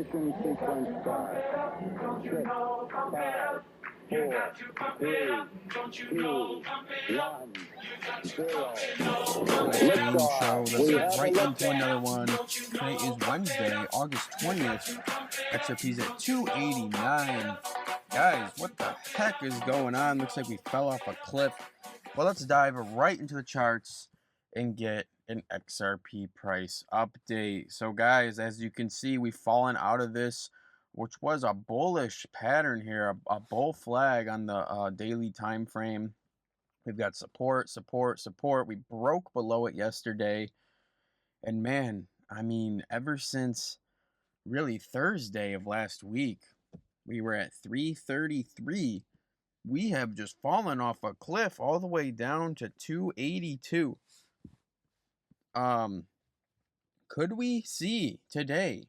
Ignition sequence start. 6, 5, 4, 3, 2, 1, 0. Game show. Let's We get have right a into another liftoff. one. Today is Wednesday, August 20th. XRP's at 289. Guys, what the heck is going on? Looks like we fell off a cliff. Well, let's dive right into the charts and get an XRP price update. So, guys, as you can see, we've fallen out of this, which was a bullish pattern here, a bull flag on the daily time frame. We've got support, support, support. We broke below it yesterday. And man, I mean, ever since really Thursday of last week, we were at 333. We have just fallen off a cliff all the way down to 282. Could we see today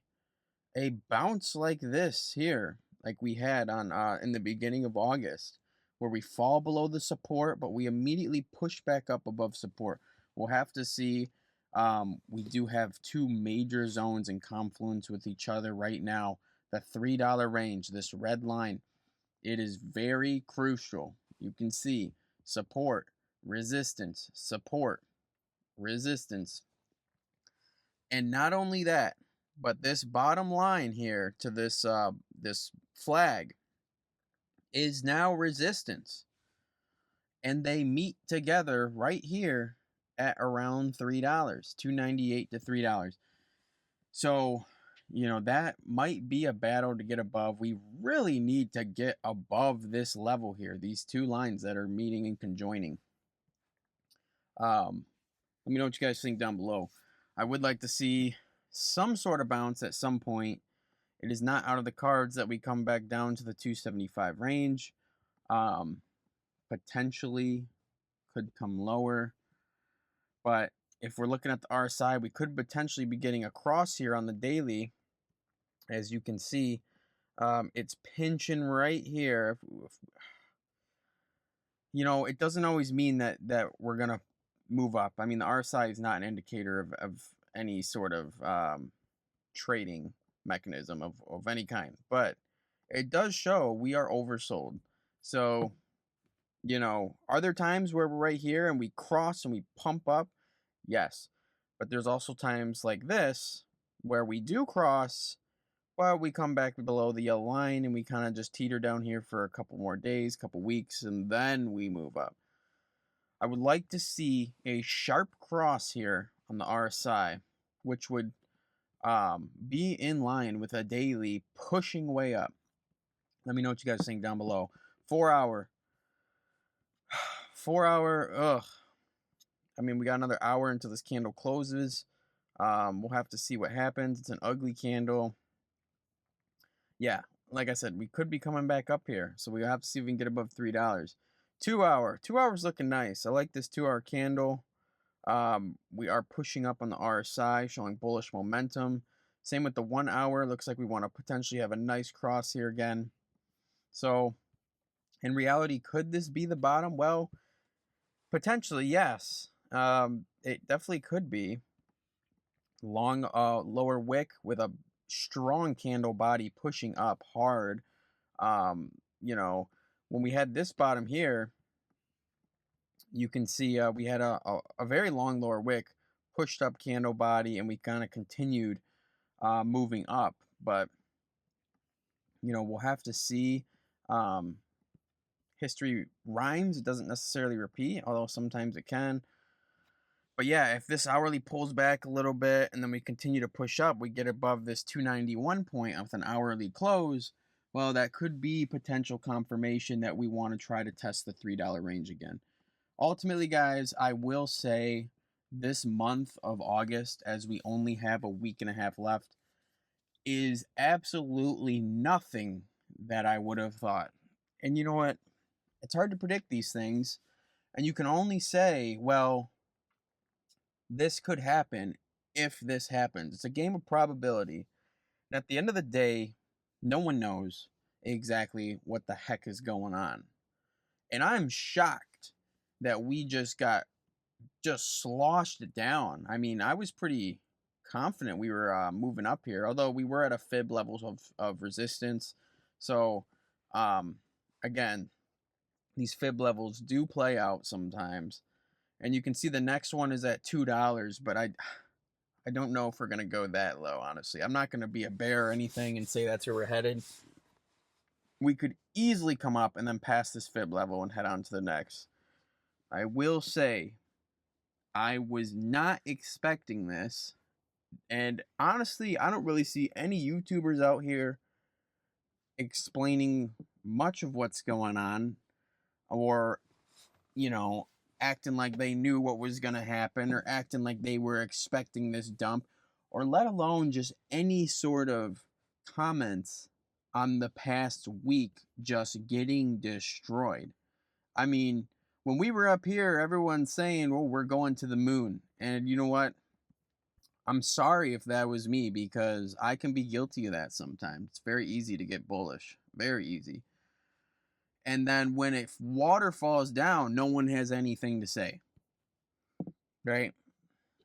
a bounce like this here, like we had on in the beginning of August, where we fall below the support, but we immediately push back up above support? We'll have to see. We do have two major zones in confluence with each other right now. The $3 range, this red line, it is very crucial. You can see support, resistance, support, resistance. And not only that, but this bottom line here to this this flag is now resistance. And they meet together right here at around $3, $2.98 to $3. So, you know, that might be a battle to get above. We really need to get above this level here, these two lines that are meeting and conjoining. Let me know what you guys think down below. I would like to see some sort of bounce at some point. It is not out of the cards that we come back down to the 275 range. Potentially could come lower. But if we're looking at the RSI, we could potentially be getting a cross here on the daily. As you can see, it's pinching right here. You know, it doesn't always mean that we're going to move up. I mean, the RSI is not an indicator of any sort of trading mechanism of any kind. But it does show we are oversold. So, you know, are there times where we're right here and we cross and we pump up? Yes. But there's also times like this where we do cross, but we come back below the yellow line and we kind of just teeter down here for a couple more days, couple weeks, and then we move up. I would like to see a sharp cross here on the RSI, which would be in line with a daily pushing way up. Let me know what you guys think down below. 4 hour. 4 hour. Ugh. I mean, we got another hour until this candle closes. We'll have to see what happens. It's an ugly candle. Yeah, like I said, we could be coming back up here. So we'll have to see if we can get above $3. 2 hour. 2 hours looking nice. I like this 2 hour candle. We are pushing up on the RSI, showing bullish momentum. Same with the 1 hour. Looks like we want to potentially have a nice cross here again. So, in reality, could this be the bottom? Well, potentially, yes. It definitely could be. Long lower wick with a strong candle body pushing up hard. You know, when we had this bottom here, you can see we had a very long lower wick, pushed up candle body, and we kind of continued moving up. But, you know, we'll have to see. History rhymes. It doesn't necessarily repeat, although sometimes it can. But yeah, if this hourly pulls back a little bit and then we continue to push up, we get above this 291 point with an hourly close, well, that could be potential confirmation that we want to try to test the $3 range again. Ultimately, guys, I will say this month of August, as we only have a week and a half left, is absolutely nothing that I would have thought. And you know what? It's hard to predict these things. And you can only say, well, this could happen if this happens. It's a game of probability. And at the end of the day, no one knows exactly what the heck is going on. And I'm shocked that we just got sloshed down. I mean, I was pretty confident we were moving up here, although we were at a fib levels of resistance. So, again, these fib levels do play out sometimes. And you can see the next one is at $2, but I don't know if we're going to go that low, honestly. I'm not going to be a bear or anything and say that's where we're headed. We could easily come up and then pass this fib level and head on to the next. I will say I was not expecting this. And honestly, I don't really see any YouTubers out here explaining much of what's going on, or, acting like they knew what was going to happen, or acting like they were expecting this dump, or let alone just any sort of comments on the past week just getting destroyed. I mean, when we were up here, everyone's saying, well, we're going to the moon. And you know what? I'm sorry if that was me, because I can be guilty of that sometimes. It's very easy to get bullish. Very easy. And then when water falls down, no one has anything to say. Right?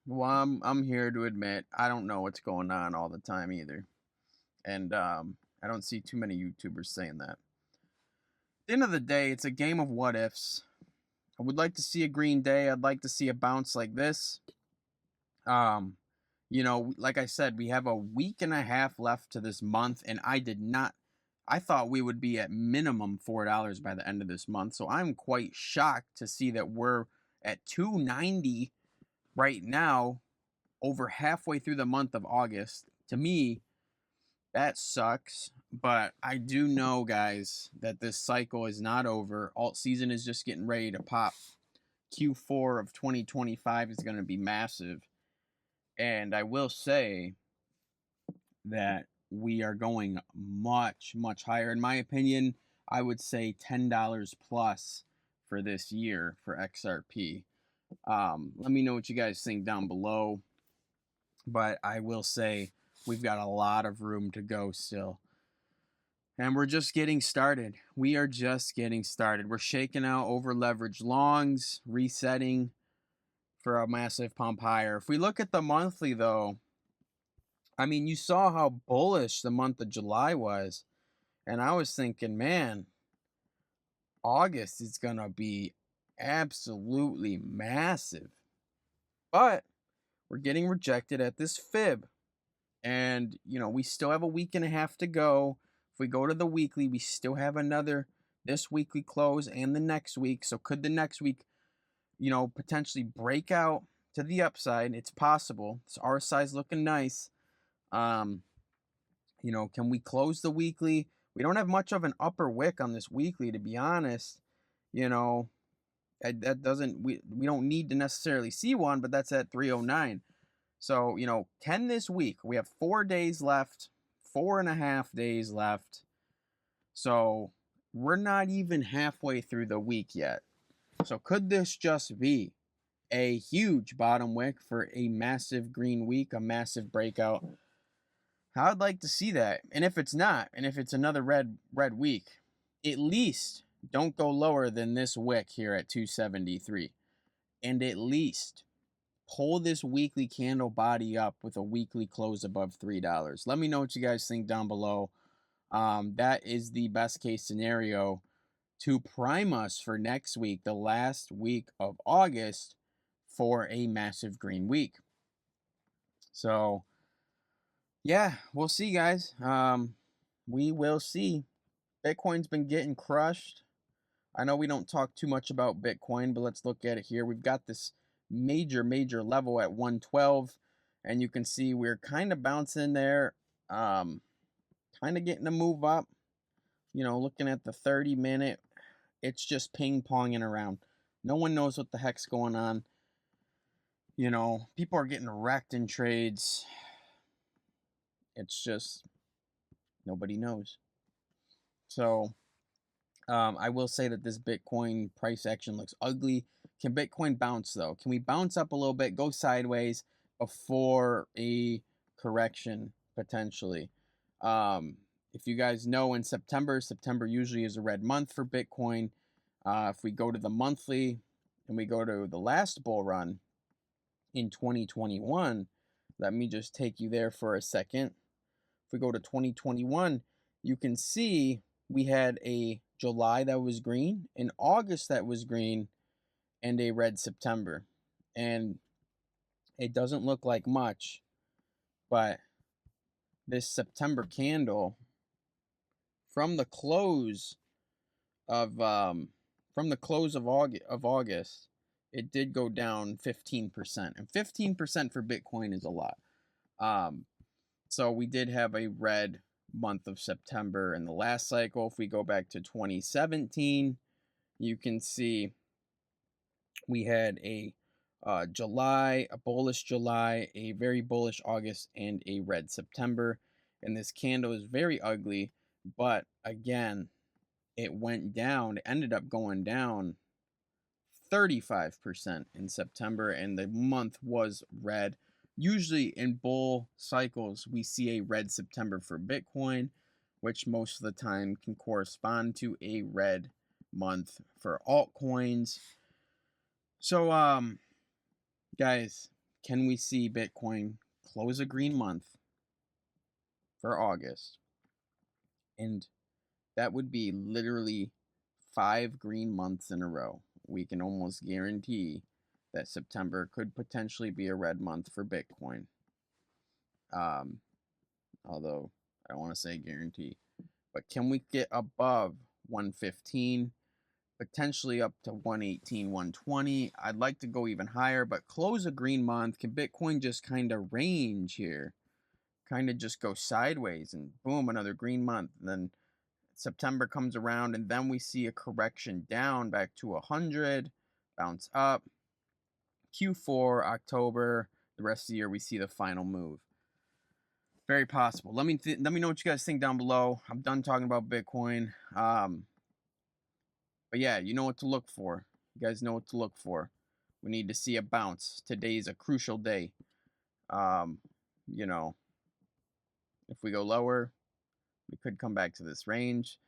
Well, I'm here to admit I don't know what's going on all the time either. And I don't see too many YouTubers saying that. At the end of the day, it's a game of what ifs. I would like to see a green day. I'd like to see a bounce like this. Like I said, we have a week and a half left to this month, and I thought we would be at minimum $4 by the end of this month. So I'm quite shocked to see that we're at $2.90 right now, over halfway through the month of August. To me, that sucks. But I do know, guys, that this cycle is not over. Alt season is just getting ready to pop. Q4 of 2025 is going to be massive. And I will say that we are going much, much higher. In my opinion, I would say $10 plus for this year for XRP. Let me know what you guys think down below. But I will say we've got a lot of room to go still. And we're just getting started. We are just getting started. We're shaking out over leveraged longs, resetting for a massive pump higher. If we look at the monthly, though, I mean, you saw how bullish the month of July was. And I was thinking, man, August is going to be absolutely massive. But we're getting rejected at this fib. And, we still have a week and a half to go. If we go to the weekly, we still have this weekly close and the next week. So could the next week, potentially break out to the upside? It's possible. It's RSI's looking nice. Can we close the weekly? We don't have much of an upper wick on this weekly, to be honest. That doesn't, we don't need to necessarily see one, but that's at 309. So, can this week, we have 4 days left, 4.5 days left. So we're not even halfway through the week yet. So could this just be a huge bottom wick for a massive green week, a massive breakout? I'd like to see that. And if it's not, and if it's another red week, at least don't go lower than this wick here at 273. And at least pull this weekly candle body up with a weekly close above $3. Let me know what you guys think down below. That is the best case scenario to prime us for next week, the last week of August, for a massive green week. So, yeah, we'll see, guys. We will see. Bitcoin's been getting crushed. I know we don't talk too much about Bitcoin, but let's look at it here. We've got this major level at 112, and you can see we're kind of bouncing there, kind of getting a move up. Looking at the 30-minute, it's just ping-ponging around. No one knows what the heck's going on. People are getting wrecked in trades. It's just nobody knows. So I will say that this Bitcoin price action looks ugly. Can Bitcoin bounce, though? Can we bounce up a little bit, go sideways before a correction, potentially? If you guys know, in September usually is a red month for Bitcoin. If we go to the monthly and we go to the last bull run in 2021, Let me just take you there for a second. If we go to 2021, you can see we had a July that was green, an August that was green, and a red September. And it doesn't look like much, but this September candle from the close of August, it did go down 15%, and 15% for Bitcoin is a lot. So we did have a red month of September in the last cycle. If we go back to 2017, you can see we had a July, a bullish July, a very bullish August, and a red September. And this candle is very ugly, but again, it went down. It ended up going down 35% in September, and the month was red. Usually in bull cycles, we see a red September for Bitcoin, which most of the time can correspond to a red month for altcoins. So, guys, can we see Bitcoin close a green month for August? And that would be literally 5 green months in a row. We can almost guarantee that September could potentially be a red month for Bitcoin. Although I don't want to say guarantee. But can we get above 115? Potentially up to 118, 120. I'd like to go even higher, but close a green month. Can Bitcoin just kind of range here? Kind of just go sideways and boom, another green month. And then September comes around and then we see a correction down back to 100, bounce up. Q4, October, the rest of the year we see the final move. Very possible. Let me know what you guys think down below. I'm done talking about Bitcoin. But yeah, you know what to look for. You guys know what to look for. We need to see a bounce. Today's a crucial day. You know, if we go lower, we could come back to this range.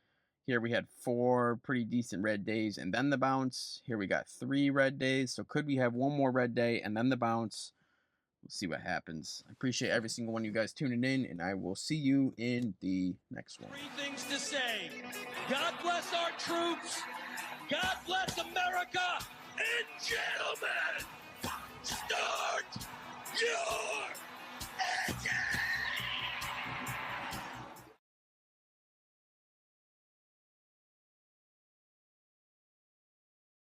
Here we had 4 pretty decent red days and then the bounce. Here we got 3 red days. So could we have one more red day and then the bounce? We'll see what happens. I appreciate every single one of you guys tuning in, and I will see you in the next one. 3 things to say. God bless our troops. God bless America. And gentlemen, start your